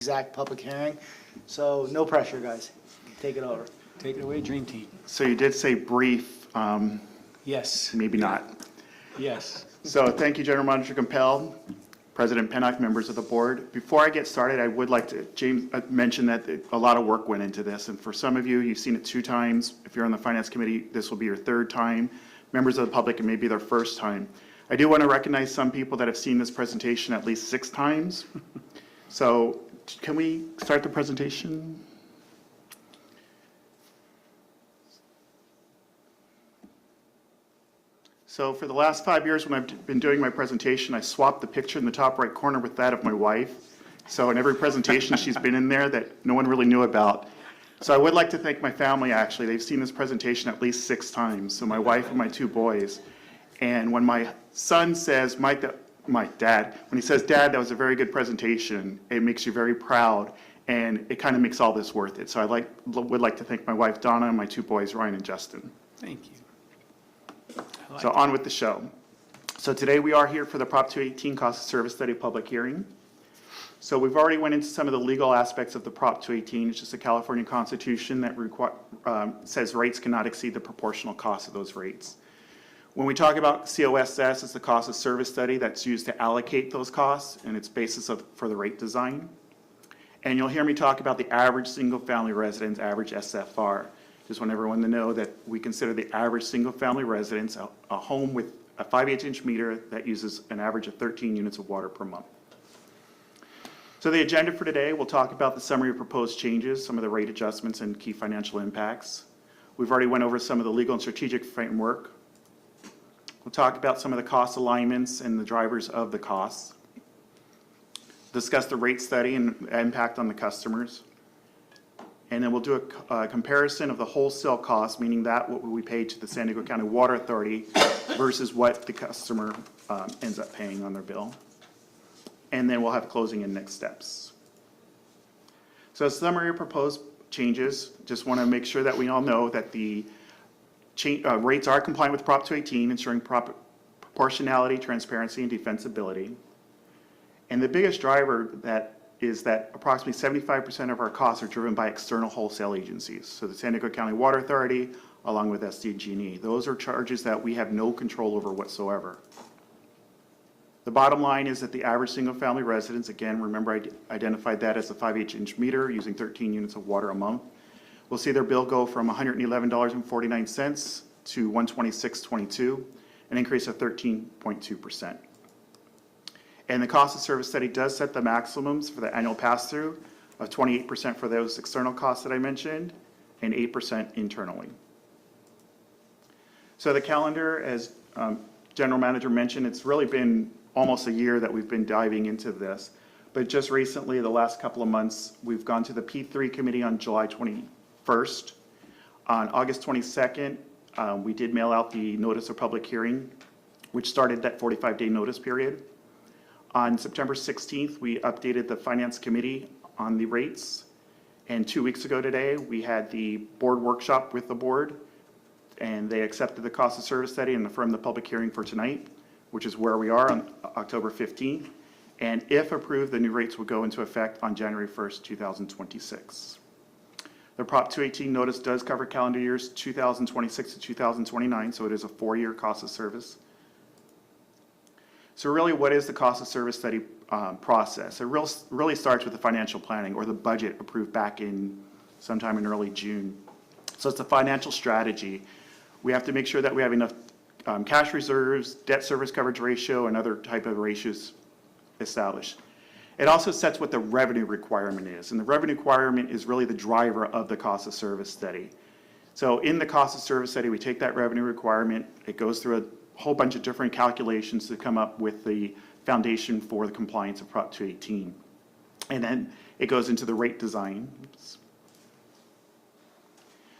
exact public hearing, so no pressure, guys. Take it over. Take it away, Dream Team. So you did say brief, Yes, maybe not. yes. So thank you, General Manager Compel, President Pennock, members of the board. Before I get started, I would like to, James mentioned that a lot of work went into this, and for some of you, you've seen it 2 times. If you're on the Finance Committee, this will be your 3rd time. Members of the public, it may be their 1st time. I do want to recognize some people that have seen this presentation at least 6 times. So can we start the presentation? So for the last 5 years when I've been doing my presentation, I swapped the picture in the top right corner with that of my wife. So in every presentation she's been in there that no one really knew about. So I would like to thank my family, actually. They've seen this presentation at least 6 times. So my wife and my 2 boys. And when my son says, Dad, when he says, Dad, that was a very good presentation, it makes you very proud. And it kind of makes all this worth it. So I would like to thank my wife, Donna, and my 2 boys, Ryan and Justin. Thank you. So on with the show. So today we are here for the Prop 218 Cost of Service Study public hearing. So we've already went into some of the legal aspects of the Prop 218. It's just a California Constitution that says rates cannot exceed the proportional cost of those rates. When we talk about COSS, it's the cost of service study that's used to allocate those costs and its basis for the rate design. And you'll hear me talk about the average single-family residence, average SFR. Just want everyone to know that we consider the average single-family residence a home with a 5/8-inch meter that uses an average of 13 units of water per month. So the agenda for today, we'll talk about the summary of proposed changes, some of the rate adjustments and key financial impacts. We've already went over some of the legal and strategic framework. We'll talk about some of the cost alignments and the drivers of the costs. Discuss the rate study and impact on the customers. And then we'll do a comparison of the wholesale cost, meaning that what we pay to the San Diego County Water Authority versus what the customer ends up paying on their bill. And then we'll have closing and next steps. So a summary of proposed changes. Just want to make sure that we all know that the rates are compliant with Prop 218, ensuring proportionality, transparency, and defensibility. And the biggest driver is that approximately 75% of our costs are driven by external wholesale agencies. So the San Diego County Water Authority, along with SDG&E. Those are charges that we have no control over whatsoever. The bottom line is that the average single-family residence, again, remember I identified that as a 5/8-inch meter using 13 units of water a month. We'll see their bill go from $111.49 to $126.22, an increase of 13.2%. And the cost of service study does set the maximums for the annual pass-through of 28% for those external costs that I mentioned and 8% internally. So the calendar, as General Manager mentioned, it's really been almost a year that we've been diving into this. But just recently, the last couple of months, we've gone to the P3 committee on July 21st. On August 22nd, we did mail out the notice of public hearing, which started that 45-day notice period. On September 16th, we updated the Finance Committee on the rates. And 2 weeks ago today, we had the board workshop with the board, and they accepted the cost of service study and affirmed the public hearing for tonight, which is where we are on October 15th. And if approved, the new rates will go into effect on January 1st, 2026. The Prop 218 notice does cover calendar years 2026 to 2029, so it is a 4-year cost of service. So really, what is the cost of service study process? It really starts with the financial planning or the budget approved back in sometime in early June. So it's a financial strategy. We have to make sure that we have enough cash reserves, debt service coverage ratio, and other type of ratios established. It also sets what the revenue requirement is, and the revenue requirement is really the driver of the cost of service study. So in the cost of service study, we take that revenue requirement, it goes through a whole bunch of different calculations to come up with the foundation for the compliance of Prop 218. And then it goes into the rate design. Oops.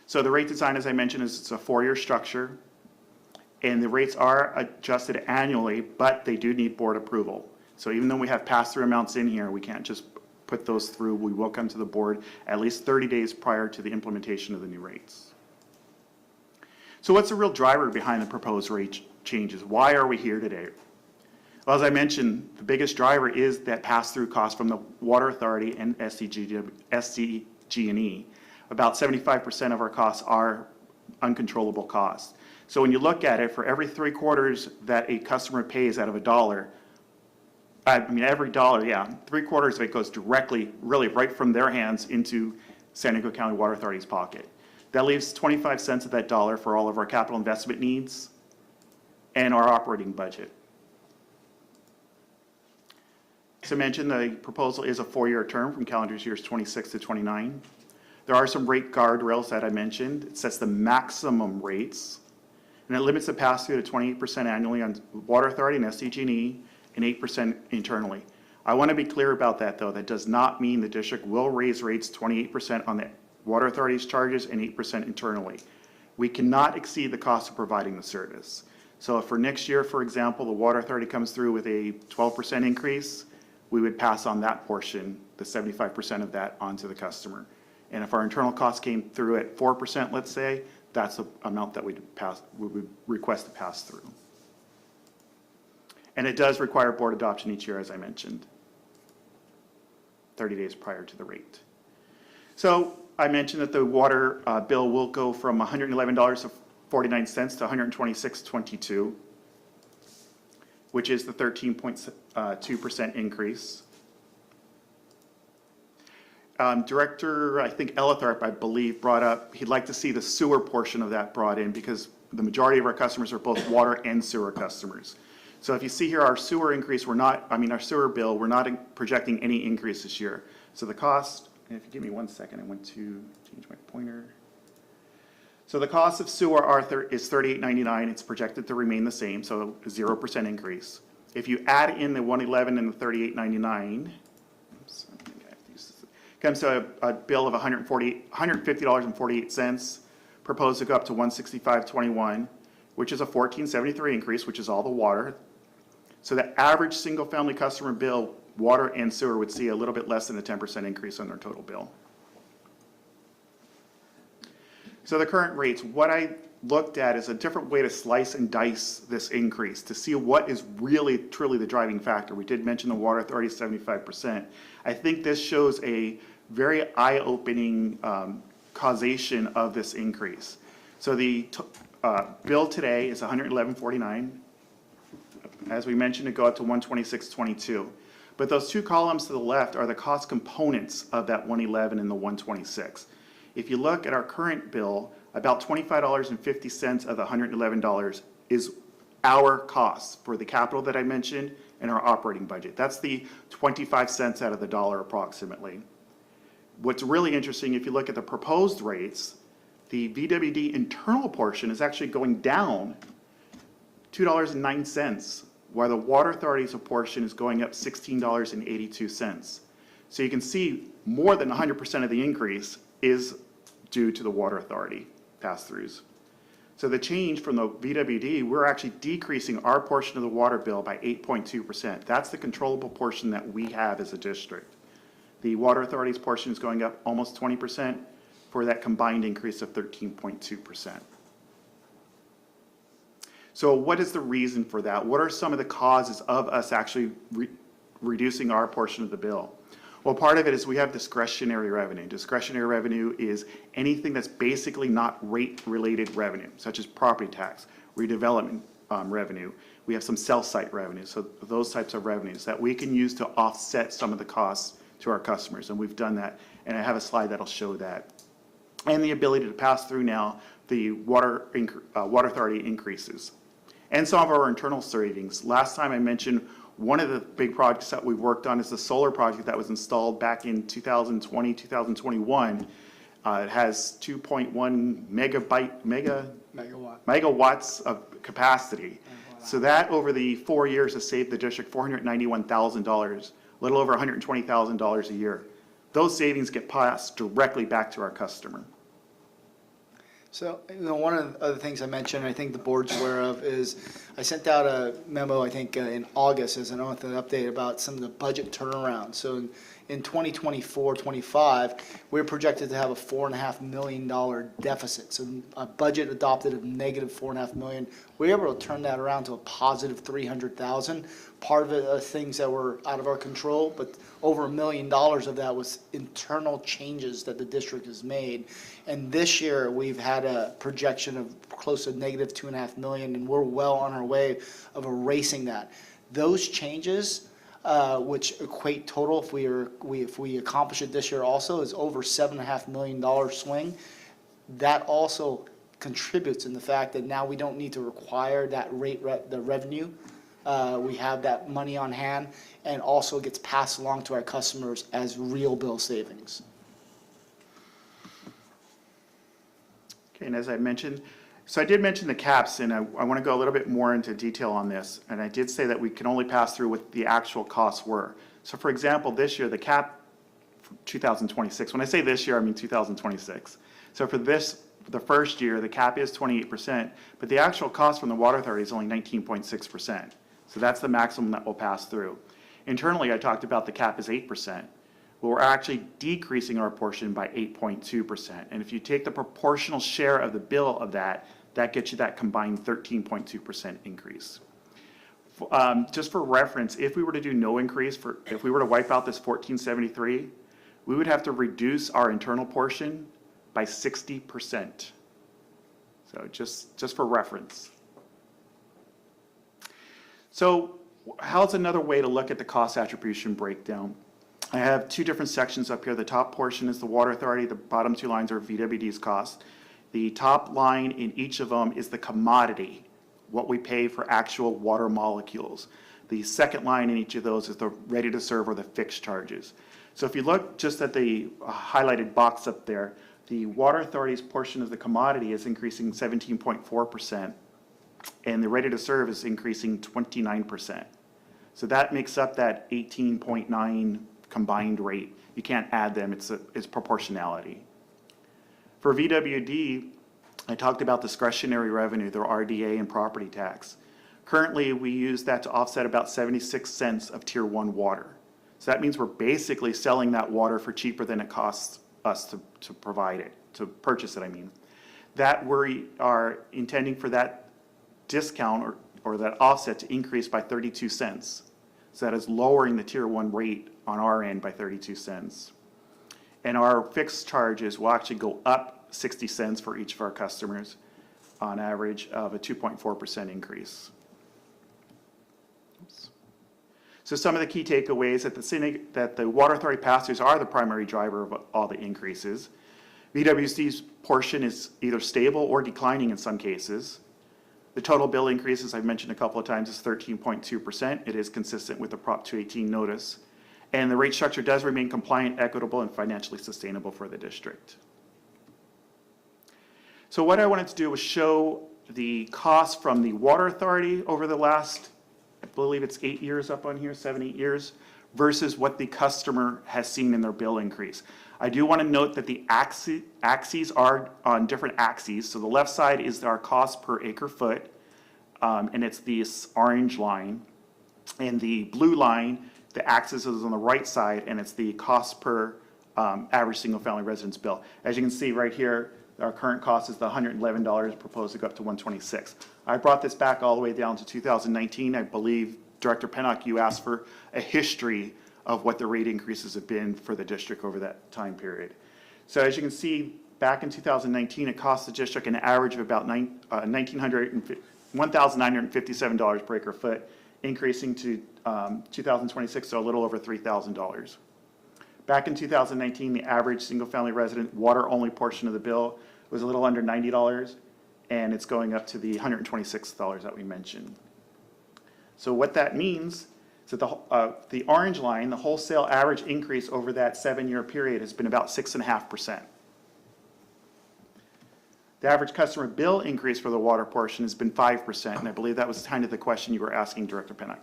So the rate design, as I mentioned, is it's a 4-year structure, and the rates are adjusted annually, but they do need board approval. So even though we have pass-through amounts in here, we can't just put those through. We will come to the board at least 30 days prior to the implementation of the new rates. So what's the real driver behind the proposed rate changes? Why are we here today? Well, as I mentioned, the biggest driver is that pass-through cost from the Water Authority and SCG&E. About 75% of our costs are uncontrollable costs. So when you look at it, for every 3 quarters that a customer pays out of $1, every dollar, 3 quarters of it goes directly, really right from their hands into San Diego County Water Authority's pocket. That leaves 25 cents of that dollar for all of our capital investment needs and our operating budget. As I mentioned, the proposal is a 4-year term from calendar years 26 to 29. There are some rate guardrails that I mentioned. It sets the maximum rates, and it limits the pass-through to 28% annually on Water Authority and SDG&E and 8% internally. I want to be clear about that, though. That does not mean the district will raise rates 28% on the Water Authority's charges and 8% internally. We cannot exceed the cost of providing the service. So if for next year, for example, the Water Authority comes through with a 12% increase, we would pass on that portion, the 75% of that, onto the customer. And if our internal costs came through at 4%, let's say, that's the amount that we would request to pass through. And it does require board adoption each year, as I mentioned, 30 days prior to the rate. So I mentioned that the water bill will go from $111.49 to $126.22, which is the 13.2% increase. Director, I think Ellithorpe, I believe, brought up, he'd like to see the sewer portion of that brought in because the majority of our customers are both water and sewer customers. So if you see here, our sewer increase, our sewer bill, we're not projecting any increase this year. So the cost, and if you give me 1 second, I want to change my pointer. So the cost of sewer is $38.99. It's projected to remain the same, so a 0% increase. If you add in the 111 and the $38.99, comes to a bill of $150.48, proposed to go up to $165.21, which is a $14.73 increase, which is all the water. So the average single-family customer bill, water and sewer, would see a little bit less than a 10% increase on their total bill. So the current rates, what I looked at is a different way to slice and dice this increase to see what is really, truly the driving factor. We did mention the Water Authority 75%. I think this shows a very eye-opening causation of this increase. So the bill today is $111.49. As we mentioned, it go up to $126.22. But those 2 columns to the left are the cost components of that 111 and the 126. If you look at our current bill, about $25.50 of the $111 is our costs for the capital that I mentioned and our operating budget. That's the 25 cents out of the dollar approximately. What's really interesting, if you look at the proposed rates, the VWD internal portion is actually going down $2.09, while the Water Authority's portion is going up $16.82. So you can see more than 100% of the increase is due to the Water Authority pass-throughs. So the change from the VWD, we're actually decreasing our portion of the water bill by 8.2%. That's the controllable portion that we have as a district. The Water Authority's portion is going up almost 20% for that combined increase of 13.2%. So what is the reason for that? What are some of the causes of us actually reducing our portion of the bill? Well, part of it is we have discretionary revenue. Discretionary revenue is anything that's basically not rate-related revenue, such as property tax, redevelopment revenue. We have some cell site revenue, so those types of revenues that we can use to offset some of the costs to our customers, and we've done that, and I have a slide that'll show that. And the ability to pass through now the Water Authority increases. And some of our internal savings. Last time I mentioned one of the big projects that we worked on is the solar project that was installed back in 2020, 2021. It has 2.1 megawatts of capacity. So that over the 4 years has saved the district $491,000, a little over $120,000 a year. Those savings get passed directly back to our customer. So, one of the other things I mentioned, I think the board's aware of, is I sent out a memo, I think, in August as an update about some of the budget turnaround. So in 2024-25, we're projected to have a $4.5 million deficit. So a budget adopted of negative $4.5 million. We were able to turn that around to a positive $300,000. Part of it are things that were out of our control, but over $1 million of that was internal changes that the district has made. And this year, we've had a projection of close to negative $2.5 million, and we're well on our way of erasing that. Those changes, which equate total, if we accomplish it this year also, is over $7.5 million swing. That also contributes in the fact that now we don't need to require that the revenue. We have that money on hand, and also gets passed along to our customers as real bill savings. Okay, and as I mentioned, so I did mention the caps, and I want to go a little bit more into detail on this. And I did say that we can only pass through what the actual costs were. So for example, this year, the cap for 2026, when I say this year, I mean 2026. So for the first year, the cap is 28%, but the actual cost from the Water Authority is only 19.6%. So that's the maximum that will pass through. Internally, I talked about the cap is 8%. Well, we're actually decreasing our portion by 8.2%. And if you take the proportional share of the bill of that, that gets you that combined 13.2% increase. Just for reference, if we were to do no increase, if we were to wipe out this 1473, we would have to reduce our internal portion by 60%. So just for reference. So how's another way to look at the cost attribution breakdown? I have two different sections up here. The top portion is the Water Authority. The bottom two lines are VWD's cost. The top line in each of them is the commodity, what we pay for actual water molecules. The second line in each of those is the ready to serve or the fixed charges. So if you look just at the highlighted box up there, the Water Authority's portion of the commodity is increasing 17.4%, and the ready to serve is increasing 29%. So that makes up that 18.9 combined rate. You can't add them, it's proportionality. For VWD, I talked about discretionary revenue, their RDA and property tax. Currently, we use that to offset about 76 cents of Tier 1 water. So that means we're basically selling that water for cheaper than it costs us to provide it, to purchase it, I mean. That we are intending for that discount or that offset to increase by 32 cents. So that is lowering the Tier 1 rate on our end by 32 cents. And our fixed charges will actually go up 60 cents for each of our customers on average of a 2.4% increase. Oops. So some of the key takeaways that the Water Authority pass-throughs are the primary driver of all the increases. VWC's portion is either stable or declining in some cases. The total bill increase, as I've mentioned a couple of times, is 13.2%. It is consistent with the Prop 218 notice. And the rate structure does remain compliant, equitable, and financially sustainable for the district. So what I wanted to do was show the cost from the Water Authority over the last, I believe it's 8 years up on here, 7, 8 years, versus what the customer has seen in their bill increase. I do want to note that the axes are on different axes. So the left side is our cost per acre foot, and it's this orange line. And the blue line, the axis is on the right side, and it's the cost per average single-family residence bill. As you can see right here, our current cost is the $111, proposed to go up to $126. I brought this back all the way down to 2019. I believe, Director Pennock, you asked for a history of what the rate increases have been for the district over that time period. So as you can see, back in 2019, it cost the district an average of about $1,957 per acre foot, increasing to 2026, so a little over $3,000. Back in 2019, the average single-family resident water-only portion of the bill was a little under $90, and it's going up to the $126 that we mentioned. So what that means is that the orange line, the wholesale average increase over that 7-year period has been about 6.5%. The average customer bill increase for the water portion has been 5%, and I believe that was kind of the question you were asking, Director Pennock.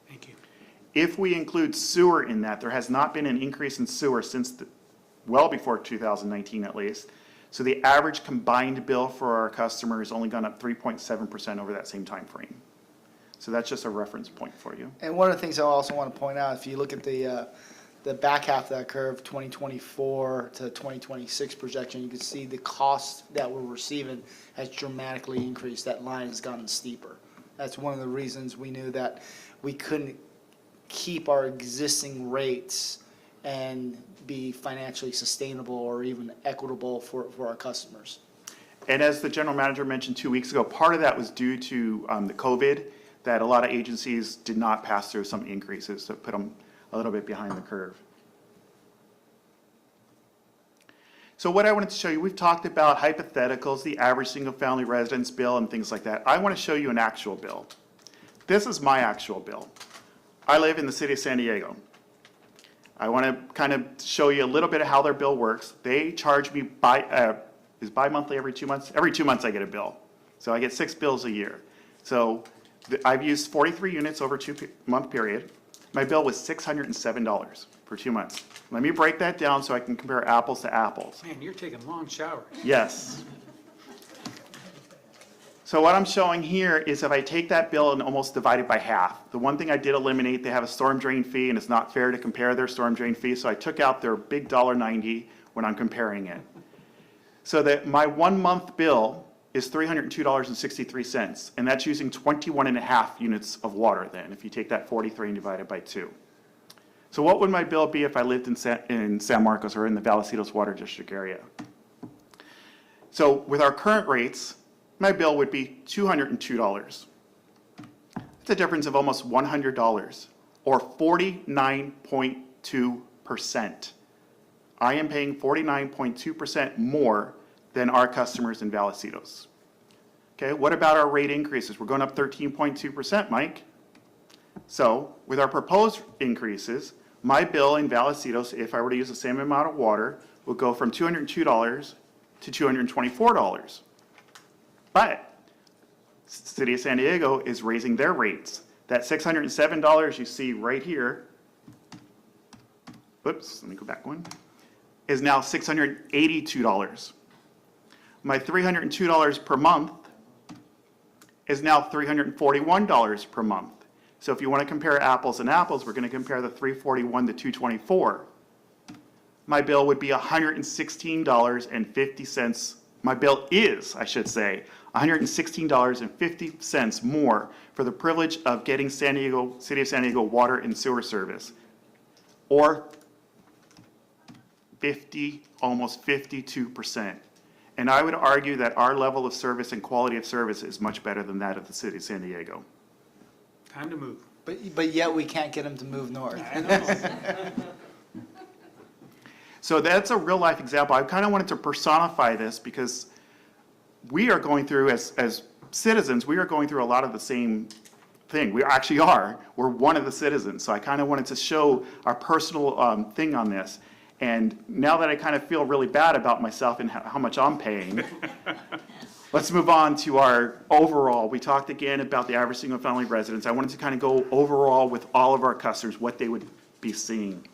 Thank you. If we include sewer in that, there has not been an increase in sewer since well before 2019 at least. So the average combined bill for our customer has only gone up 3.7% over that same time frame. So that's just a reference point for you. And one of the things I also want to point out, if you look at the the back half of that curve, 2024 to 2026 projection, you can see the cost that we're receiving has dramatically increased. That line has gotten steeper. That's one of the reasons we knew that we couldn't keep our existing rates and be financially sustainable or even equitable for our customers. And as the general manager mentioned 2 weeks ago, part of that was due to the COVID, that a lot of agencies did not pass through some increases, so put them a little bit behind the curve. So what I wanted to show you, we've talked about hypotheticals, the average single-family residence bill and things like that. I want to show you an actual bill. This is my actual bill. I live in the city of San Diego. I want to kind of show you a little bit of how their bill works. They charge me is bi-monthly every 2 months? Every 2 months I get a bill. So I get 6 bills a year. So I've used 43 units over a 2-month period. My bill was $607 for 2 months. Let me break that down so I can compare apples to apples. Man, you're taking long showers. Yes. So what I'm showing here is if I take that bill and almost divide it by half. The one thing I did eliminate, they have a storm drain fee, and it's not fair to compare their storm drain fee, so I took out their big $1.90 when I'm comparing it. So that my 1 month bill is $302.63, and that's using 21 and a half units of water then, if you take that 43 and divide it by 2. So what would my bill be if I lived in San Marcos or in the Vallecillos Water District area? So with our current rates, my bill would be $202. That's a difference of almost $100, or 49.2%. I am paying 49.2% more than our customers in Vallecillos. Okay, what about our rate increases? We're going up 13.2%, Mike. So with our proposed increases, my bill in Vallecillos, if I were to use the same amount of water, would go from $202 to $224. But City of San Diego is raising their rates. That $607 you see right here, whoops, let me go back one, is now $682. My $302 per month is now $341 per month. So if you want to compare apples and apples, we're going to compare the $341 to $224. My bill would be $116.50. My bill is, I should say, $116.50 more for the privilege of getting City of San Diego water and sewer service, or almost 52%. And I would argue that our level of service and quality of service is much better than that of the City of San Diego. Time to move. But yet we can't get them to move north. I know. So that's a real life example. I kind of wanted to personify this because we are going through, as citizens, we are going through a lot of the same thing. We actually are. We're one of the citizens. So I kind of wanted to show our personal thing on this. And now that I kind of feel really bad about myself and how much I'm paying, let's move on to our overall. We talked again about the average single family residence. I wanted to kind of go overall with all of our customers, what they would be seeing.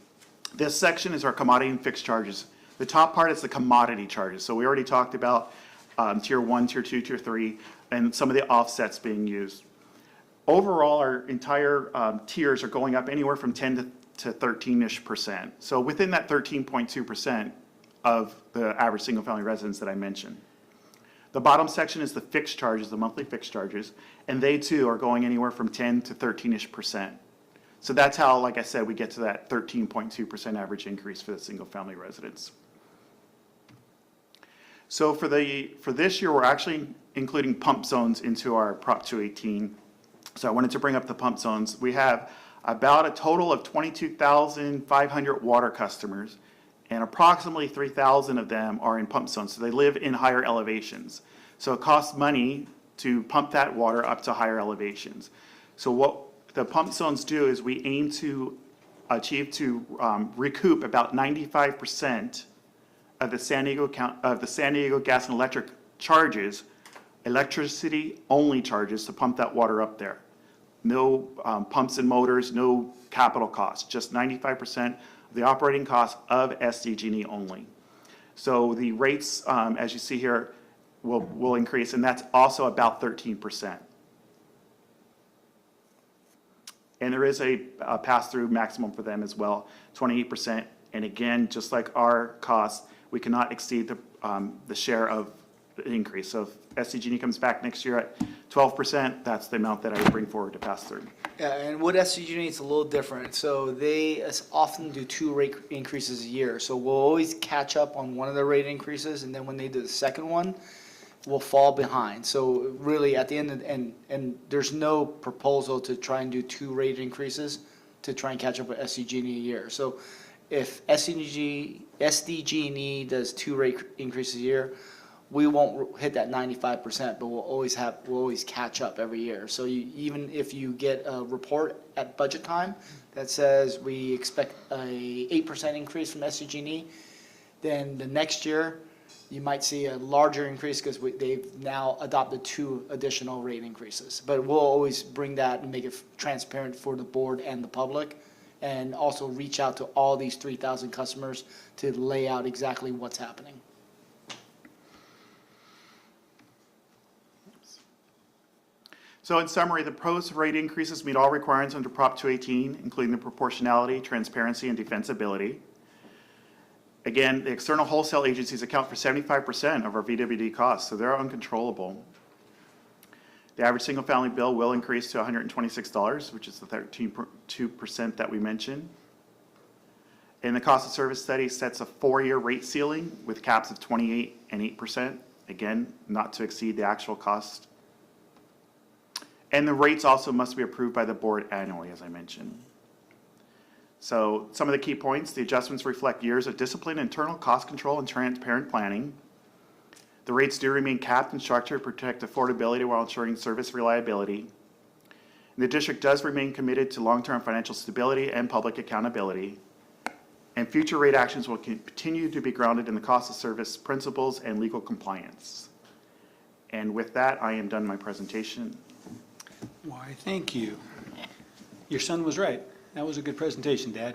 This section is our commodity and fixed charges. The top part is the commodity charges. So we already talked about tier 1, tier 2, tier 3, and some of the offsets being used. Overall, our entire tiers are going up anywhere from 10 to 13-ish%. So within that 13.2% of the average single family residence that I mentioned. The bottom section is the fixed charges, the monthly fixed charges, and they too are going anywhere from 10 to 13-ish%. So that's how, like I said, we get to that 13.2% average increase for the single family residence. So for this year, we're actually including pump zones into our Prop 218. So I wanted to bring up the pump zones. We have about a total of 22,500 water customers, and approximately 3,000 of them are in pump zones. So they live in higher elevations. So it costs money to pump that water up to higher elevations. So what the pump zones do is we aim to achieve to recoup about 95% of the San Diego Gas and Electric charges, electricity only charges to pump that water up there. No pumps and motors, no capital costs, just 95% of the operating costs of SDG&E only. So the rates, as you see here, will increase, and that's also about 13%. And there is a pass-through maximum for them as well, 28%. And again, just like our costs, we cannot exceed the share of the increase. So if SDG&E comes back next year at 12%, that's the amount that I would bring forward to pass through. Yeah, and with SDG&E, it's a little different. So they often do 2 rate increases a year. So we'll always catch up on one of the rate increases, and then when they do the second one, we'll fall behind. So really, at the end, and there's no proposal to try and do 2 rate increases to try and catch up with SDG&E a year. So if SDG&E does 2 rate increases a year, we won't hit that 95%, but we'll always catch up every year. So even if you get a report at budget time that says we expect a 8% increase from SDG&E, then the next year you might see a larger increase because they've now adopted 2 additional rate increases. But we'll always bring that and make it transparent for the board and the public, and also reach out to all these 3,000 customers to lay out exactly what's happening. So in summary, the proposed rate increases meet all requirements under Prop 218, including the proportionality, transparency, and defensibility. Again, the external wholesale agencies account for 75% of our VWD costs, so they're uncontrollable. The average single-family bill will increase to $126, which is the 13.2% that we mentioned. And the cost of service study sets a 4-year rate ceiling with caps of 28 and 8%, again, not to exceed the actual cost. And the rates also must be approved by the board annually, as I mentioned. So some of the key points: the adjustments reflect years of disciplined internal cost control and transparent planning. The rates do remain capped and structured to protect affordability while ensuring service reliability. And the district does remain committed to long-term financial stability and public accountability. And future rate actions will continue to be grounded in the cost of service principles and legal compliance. And with that, I am done my presentation. Why, thank you. Your son was right. That was a good presentation, Dad.